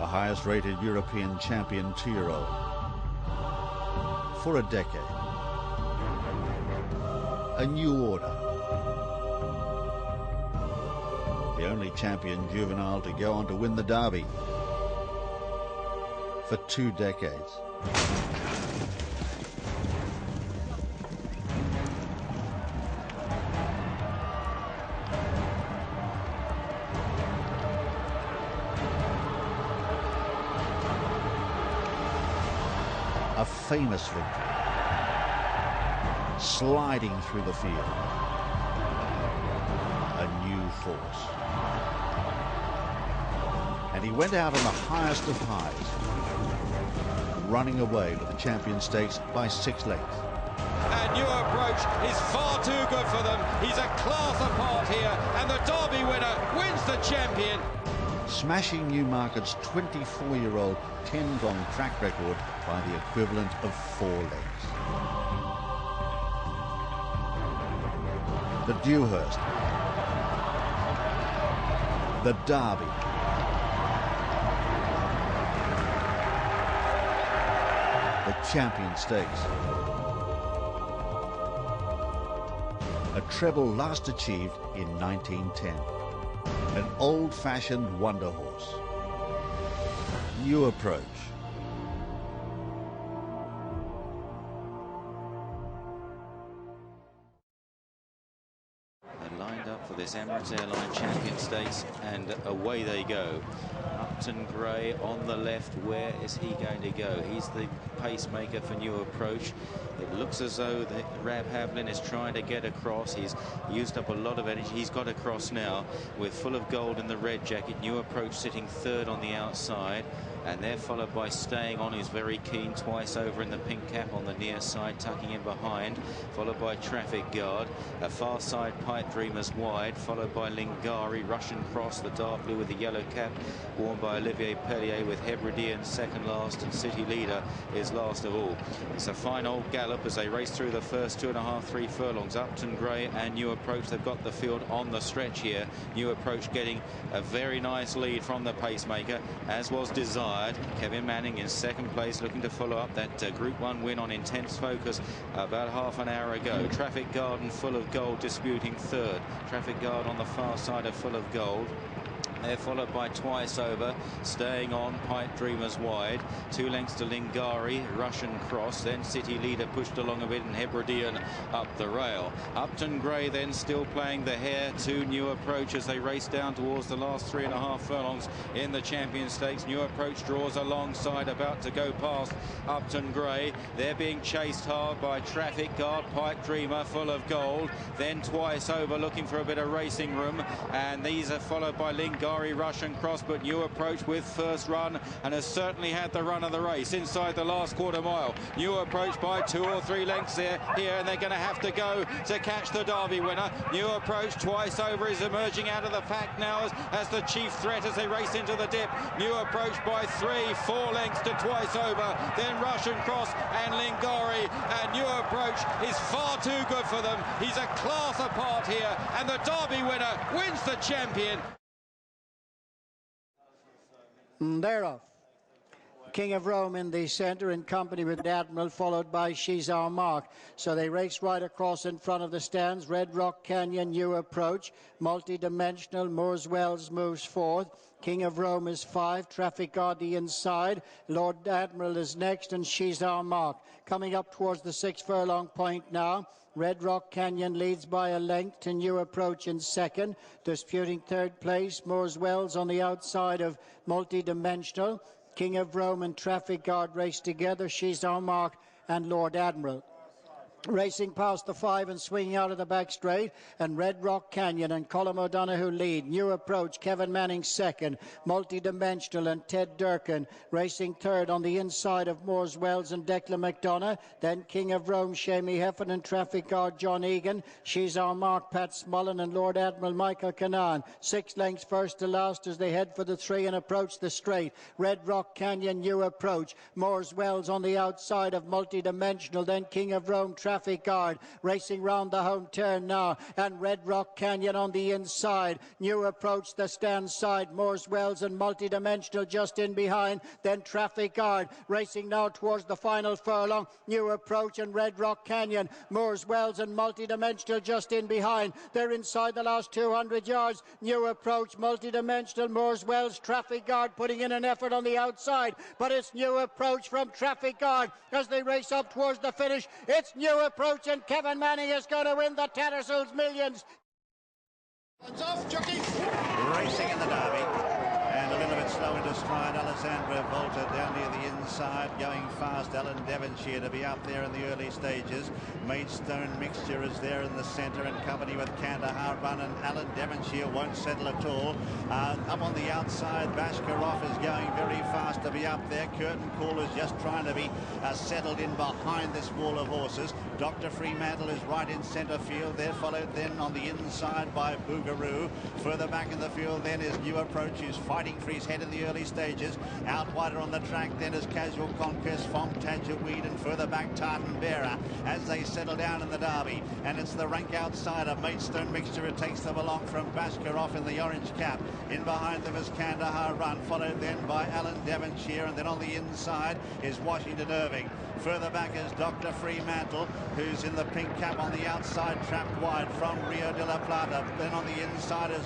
highest rated European champion 2-year-old. For a decade. A new order. The only champion juvenile to go on to win the Derby. For 2 decades. A famous victory, sliding through the field, a new force. And he went out on the highest of highs, running away with the Champion Stakes by 6 lengths. And New Approach is far too good for them. He's a class apart here, and the Derby winner wins the champion. Smashing Newmarket's 24-year-old 10-gong track record by the equivalent of 4 lengths. The Dewhurst, the Derby, the Champion Stakes. A treble last achieved in 1910. An old-fashioned wonder horse. New Approach. They're lined up for this Emirates Airline Champion Stakes, and away they go. Upton Gray on the left. Where is he going to go? He's the pacemaker for New Approach. It looks as though Rab Havlin is trying to get across. He's used up a lot of energy. He's got across now with Full of Gold in the red jacket. New Approach sitting third on the outside. And they're followed by Staying On, who's very keen, twice over in the pink cap on the near side, tucking in behind, followed by Traffic Guard. A far side Pipe Dreamers wide, followed by Lingari, Russian Cross, the dark blue with the yellow cap, worn by Olivier Pellier, with Hebridean second last, and City Leader is last of all. It's a fine old gallop as they race through the first 2.5, 3 furlongs. Upton Gray and New Approach, they've got the field on the stretch here. New Approach getting a very nice lead from the pacemaker, as was desired. Kevin Manning in second place, looking to follow up that Group 1 win on Intense Focus about half an hour ago. Traffic Guard and Full of Gold disputing third. Traffic Guard on the far side of Full of Gold. They're followed by Twice Over, Staying On, Pipe Dreamers wide. 2 lengths to Lingari, Russian Cross. Then City Leader pushed along a bit, and Hebridean up the rail. Upton Gray then still playing the hare to New Approach as they race down towards the last 3.5 furlongs in the Champion Stakes. New Approach draws alongside, about to go past Upton Gray. They're being chased hard by Traffic Guard, Pipe Dreamer, Full of Gold. Then Twice Over, looking for a bit of racing room. And these are followed by Lingari, Russian Cross, but New Approach with first run, and has certainly had the run of the race inside the last quarter mile. New Approach by 2 or 3 lengths here, and they're going to have to go to catch the Derby winner. New Approach, Twice Over, is emerging out of the pack now as the chief threat as they race into the dip. New Approach by 3, 4 lengths to Twice Over, then Russian Cross and Lingari, and New Approach is far too good for them. He's a class apart here, and the Derby winner wins the champion. They're off. King of Rome in the centre in company with Admiral, followed by She's Our Mark. So they race right across in front of the stands. Red Rock Canyon, New Approach. Multi-dimensional, Moores Wells moves fourth. King of Rome is 5. Traffic Guard the inside. Lord Admiral is next, and She's Our Mark. Coming up towards the 6 furlong point now. Red Rock Canyon leads by a length to New Approach in second. Disputing third place, Moores Wells on the outside of Multi-dimensional. King of Rome and Traffic Guard race together. She's Our Mark and Lord Admiral. Racing past the 5 and swinging out of the back straight, and Red Rock Canyon and Colm O'Donoghue lead. New Approach, Kevin Manning second. Multi-dimensional and Ted Durkin racing third on the inside of Moores Wells and Declan McDonough. Then King of Rome, Shamie Heffernan, Traffic Guard, John Egan. She's Our Mark, Pat Smullen, and Lord Admiral Michael Canaan. 6 lengths first to last as they head for the 3 and approach the straight. Red Rock Canyon, New Approach. Moores Wells on the outside of Multi-dimensional. Then King of Rome, Traffic Guard racing round the home turn now, and Red Rock Canyon on the inside. New Approach the stand side, Moores Wells and Multidimensional just in behind, then Traffic Guard racing now towards the final furlong. New Approach and Red Rock Canyon, Moores Wells and Multidimensional just in behind. They're inside the last 200 yards. New Approach, Multidimensional, Moores Wells, Traffic Guard putting in an effort on the outside, but it's New Approach from Traffic Guard as they race up towards the finish. It's New Approach, and Kevin Manning is going to win the Tattersalls Millions. It's off, jockey. Racing in the Derby. And a little bit slow into stride, Alessandra Volta down near the inside, going fast. Alan Devonshire to be up there in the early stages. Maidstone Mixture is there in the centre in company with Kandahar Run, and Alan Devonshire won't settle at all. Up on the outside, Bashkarov is going very fast to be up there. Curtain Call is just trying to be settled in behind this wall of horses. Dr. Fremantle is right in centre field. They're followed then on the inside by Boogaroo. Further back in the field then is New Approach, who's fighting for his head in the early stages. Out wider on the track then is Casual Conquest from Tadgerweed, and further back Tartan Bearer as they settle down in the Derby. And it's the rank outsider, Maidstone Mixture, who takes them along from Bashkarov in the orange cap. In behind them is Kandahar Run, followed then by Alan Devonshire, and then on the inside is Washington Irving. Further back is Dr. Fremantle, who's in the pink cap on the outside, trapped wide from Rio de la Plata. Then on the inside is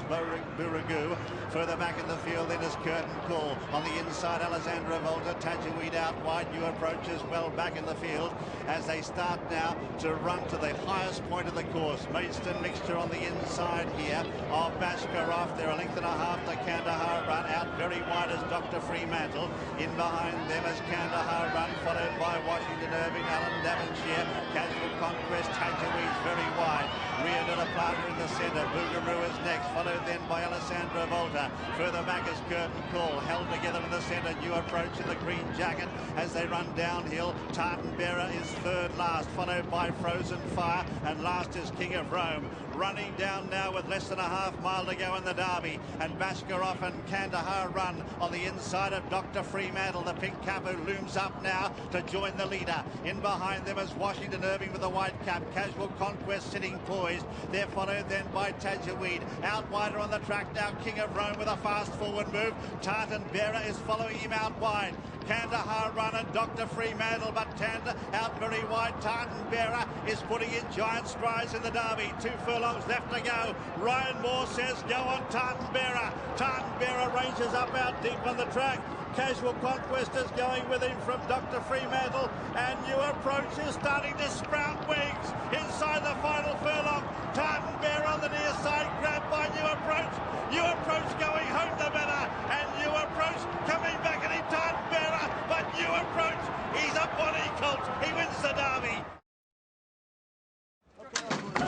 Buragoo. Further back in the field then is Curtain Call. On the inside, Alessandra Volta, Tadgerweed out wide. New Approaches well back in the field as they start now to run to the highest point of the course. Maidstone Mixture on the inside here of Bashkarov. They're a length and a half to Kandahar Run. Out very wide is Dr. Fremantle. In behind them is Kandahar Run, followed by Washington Irving, Alan Devonshire, Casual Conquest, Tadgerweed's very wide. Rio de la Plata in the centre. Boogaroo is next, followed then by Alessandra Volta. Further back is Curtain Call, held together in the centre. New Approach in the green jacket as they run downhill. Tartan Bearer is third last, followed by Frozen Fire, and last is King of Rome. Running down now with less than a half mile to go in the Derby, and Bashkarov and Kandahar Run on the inside of Dr. Fremantle, the pink cap, who looms up now to join the leader. In behind them is Washington Irving with a white cap. Casual Conquest sitting poised. They're followed then by Tadgerweed. Out wider on the track now, King of Rome with a fast forward move. Tartan Bearer is following him out wide. Kandahar Run and Dr. Fremantle, but Tanda out very wide. Tartan Bearer is putting in giant strides in the Derby. 2 furlongs left to go. Ryan Moore says go on Tartan Bearer. Tartan Bearer ranges up out deep on the track. Casual Conquest is going with him from Dr. Fremantle, and New Approach is starting to sprout wings inside the final furlong. Tartan Bearer on the near side, grabbed by New Approach. New Approach going home the better, and New Approach coming back at him, Tartan Bearer, but New Approach, he's a body colt. He wins the Derby.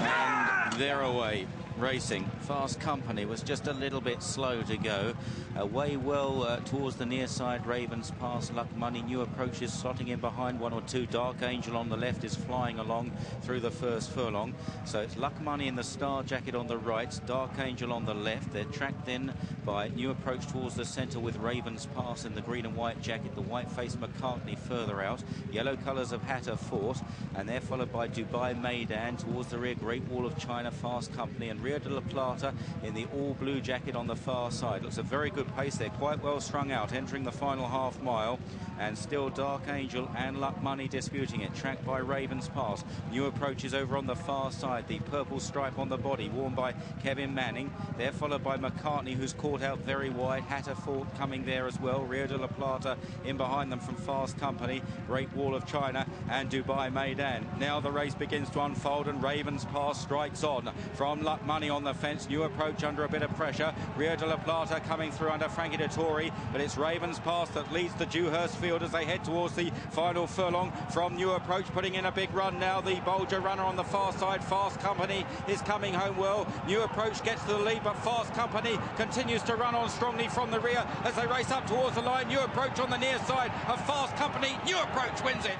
And they're away. Racing. Fast Company was just a little bit slow to go. Away well towards the near side. Ravens Pass, Luck Money. New Approaches slotting in behind 1 or 2. Dark Angel on the left is flying along through the first furlong. So it's Luck Money in the star jacket on the right. Dark Angel on the left. They're tracked in by New Approach towards the centre with Ravens Pass in the green and white jacket. The white-faced McCartney further out. Yellow colours of Hatter fourth. And they're followed by Dubai Maidan towards the rear. Great Wall of China, Fast Company, and Rio de la Plata in the all-blue jacket on the far side. Looks a very good pace. They're quite well strung out, entering the final half mile, and still Dark Angel and Luck Money disputing it, tracked by Ravens Pass. New Approaches over on the far side, the purple stripe on the body, worn by Kevin Manning. They're followed by McCartney, who's caught out very wide. Hatterford coming there as well. Rio de la Plata in behind them from Fast Company, Great Wall of China, and Dubai Maidan. Now the race begins to unfold, and Ravens Pass strikes on from Luck Money on the fence. New Approach under a bit of pressure. Rio de la Plata coming through under Frankie Dettori, but it's Ravens Pass that leads the Dewhurst field as they head towards the final furlong from New Approach, putting in a big run now. The Bolger runner on the far side. Fast Company is coming home well. New Approach gets to the lead, but Fast Company continues to run on strongly from the rear as they race up towards the line. New Approach on the near side of Fast Company. New Approach wins it.